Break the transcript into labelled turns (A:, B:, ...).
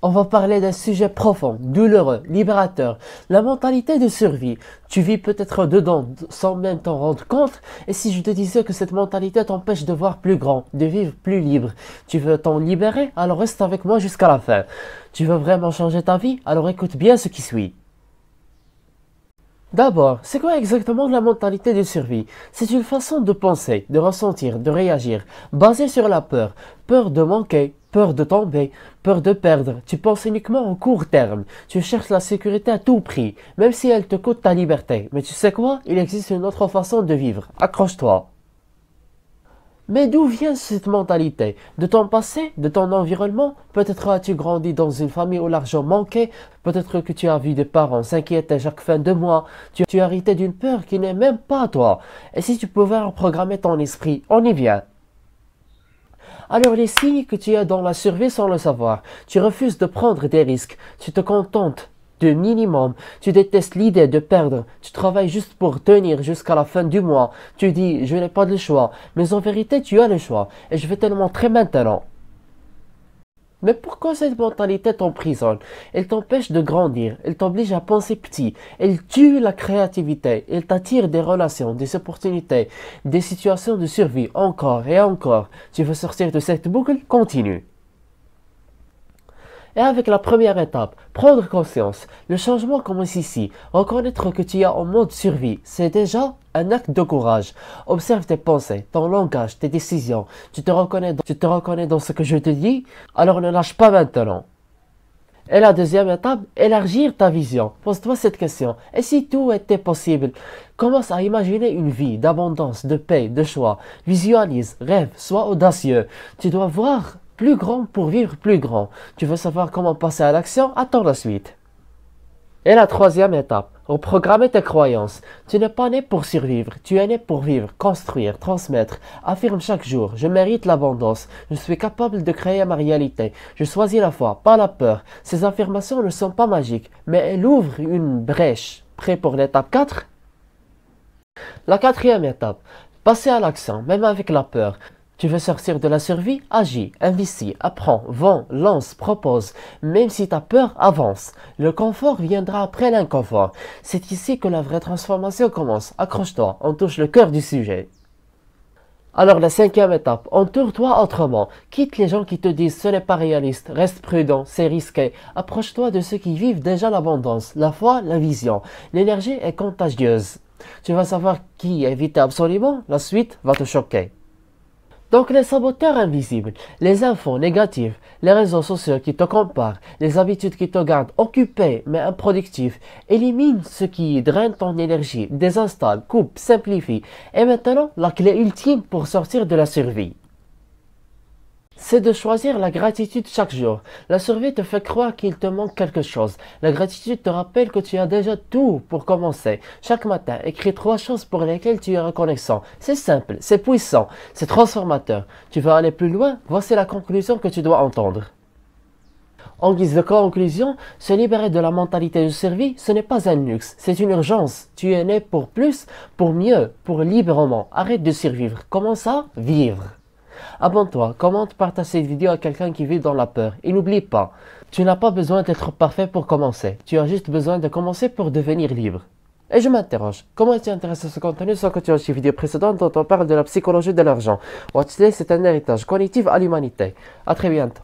A: On va parler d'un sujet profond, douloureux, libérateur, la mentalité de survie. Tu vis peut-être dedans sans même t'en rendre compte, et si je te disais que cette mentalité t'empêche de voir plus grand, de vivre plus libre, tu veux t'en libérer, alors reste avec moi jusqu'à la fin. Tu veux vraiment changer ta vie, alors écoute bien ce qui suit. D'abord, c'est quoi exactement la mentalité de survie? C'est une façon de penser, de ressentir, de réagir, basée sur la peur. Peur de manquer, peur de tomber, peur de perdre. Tu penses uniquement au court terme. Tu cherches la sécurité à tout prix, même si elle te coûte ta liberté. Mais tu sais quoi? Il existe une autre façon de vivre. Accroche-toi. Mais d'où vient cette mentalité? De ton passé? De ton environnement? Peut-être as-tu grandi dans une famille où l'argent manquait? Peut-être que tu as vu des parents s'inquiéter chaque fin de mois? Tu as hérité d'une peur qui n'est même pas à toi. Et si tu pouvais reprogrammer ton esprit, on y vient. Alors les signes que tu as dans la survie sans le savoir, tu refuses de prendre des risques, tu te contentes de minimum, tu détestes l'idée de perdre, tu travailles juste pour tenir jusqu'à la fin du mois, tu dis je n'ai pas le choix, mais en vérité tu as le choix, et je vais te le montrer maintenant. Mais pourquoi cette mentalité t'emprisonne? Elle t'empêche de grandir, elle t'oblige à penser petit, elle tue la créativité, elle t'attire des relations, des opportunités, des situations de survie, encore et encore. Tu veux sortir de cette boucle? Continue. Et avec la première étape, prendre conscience. Le changement commence ici. Reconnaître que tu es en mode survie, c'est déjà un acte de courage. Observe tes pensées, ton langage, tes décisions. Tu te reconnais dans ce que je te dis? Alors ne lâche pas maintenant. Et la deuxième étape, élargir ta vision. Pose-toi cette question. Et si tout était possible? Commence à imaginer une vie d'abondance, de paix, de choix. Visualise, rêve, sois audacieux. Tu dois voir plus grand pour vivre plus grand. Tu veux savoir comment passer à l'action? Attends la suite. Et la troisième étape, reprogrammer tes croyances. Tu n'es pas né pour survivre, tu es né pour vivre, construire, transmettre. Affirme chaque jour, je mérite l'abondance, je suis capable de créer ma réalité, je choisis la foi, pas la peur. Ces affirmations ne sont pas magiques, mais elles ouvrent une brèche. Prêt pour l'étape 4? La quatrième étape, passer à l'action, même avec la peur. Tu veux sortir de la survie? Agis, investis, apprends, vends, lance, propose. Même si tu as peur, avance. Le confort viendra après l'inconfort. C'est ici que la vraie transformation commence. Accroche-toi, on touche le cœur du sujet. Alors la cinquième étape, entoure-toi autrement. Quitte les gens qui te disent ce n'est pas réaliste, reste prudent, c'est risqué. Approche-toi de ceux qui vivent déjà l'abondance, la foi, la vision. L'énergie est contagieuse. Tu vas savoir qui éviter absolument, la suite va te choquer. Donc les saboteurs invisibles, les infos négatives, les réseaux sociaux qui te comparent, les habitudes qui te gardent occupé mais improductif, élimine ce qui draine ton énergie, désinstalle, coupe, simplifie. Et maintenant, la clé ultime pour sortir de la survie, c'est de choisir la gratitude chaque jour. La survie te fait croire qu'il te manque quelque chose. La gratitude te rappelle que tu as déjà tout pour commencer. Chaque matin, écris 3 choses pour lesquelles tu es reconnaissant. C'est simple, c'est puissant, c'est transformateur. Tu veux aller plus loin? Voici la conclusion que tu dois entendre. En guise de conclusion, se libérer de la mentalité de survie, ce n'est pas un luxe, c'est une urgence. Tu es né pour plus, pour mieux, pour librement. Arrête de survivre. Comment ça? Vivre. Abonne-toi, commente, partage cette vidéo à quelqu'un qui vit dans la peur. Et n'oublie pas, tu n'as pas besoin d'être parfait pour commencer. Tu as juste besoin de commencer pour devenir libre. Et je m'interroge, comment es-tu intéressé à ce contenu sans que tu aies une vidéo précédente dont on parle de la psychologie de l'argent? Watchlist, c'est un héritage cognitif à l'humanité. À très bientôt.